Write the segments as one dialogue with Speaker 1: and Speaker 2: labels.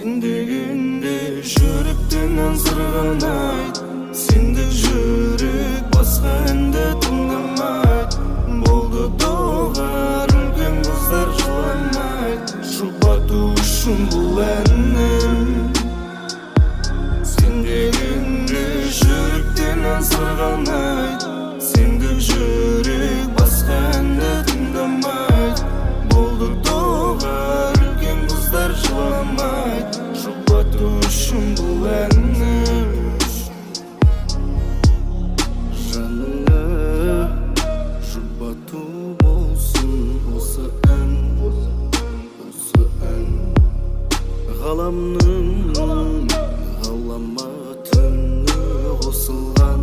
Speaker 1: Sendeginde жүректен аңсырғанайт, сендік жүрек басқа әнді тыңдамайт. Болды доғар үлкен қыздар жыламайт, жұбату үшін бұл әнім. Sendeginde жүректен аңсырғанайт, сендік жүрек басқа әнді тыңдамайт. Болды доғар үлкен қыздар жыламайт, жұбату үшін бұл әнім. Жаныңа жұбату болсын осы ән, осы ән. Ғаламның ғаламатыны қосылған.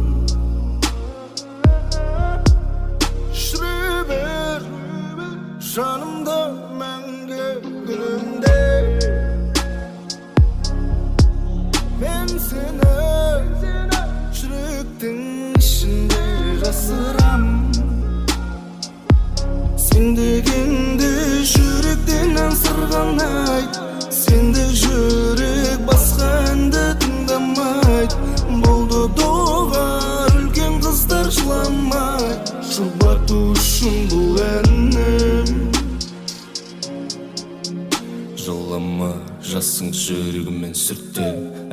Speaker 1: Жүре бер жанымда мәңгі гүлімде. Мен сені жүректің ішінде жасырам. Сендегенде жүректен аңсырғанайт, сендік жүрек басқа әнді тыңдамайт. Болды доғар үлкен қыздар жыламайт, жұбату үшін бұл әнім. Жылама, жасың жүрегімен сүртте,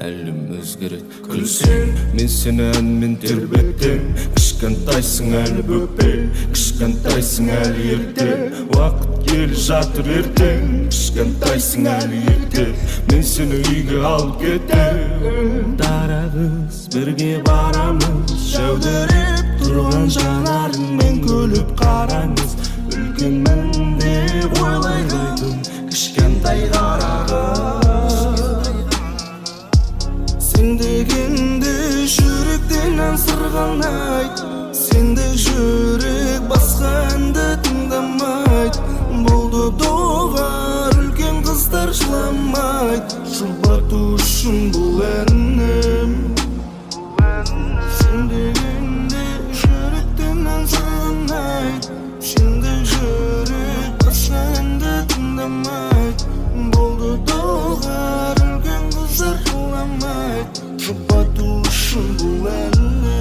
Speaker 1: әлім өзгерет күлсең. Мен сені әнмен тербетем, кішкентайсың әлі бөпе, кішкентайсың әлі ерте. Уақыт келе жатыр ертең, кішкентайсың әлі ерте. Мен сені үйге алып кетем. Дарағыз бірге барамыз, жәудіреп тұрған жанарыңмен күліп қараңыз. Үлкенмін деп ойлай қойдым, кішкентай қарағыз. Сендегенде жүректен аңсырғанайт, сендік жүрек басқа әнді тыңдамайт. Болды доғар үлкен қыздар жыламайт, жұбату үшін бұл әнім. Сендегенде жүректен аңсырғанайт, сендік жүрек басқа әнді тыңдамайт. Болды доғар үлкен қыздар жыламайт, жұбату үшін бұл әнім.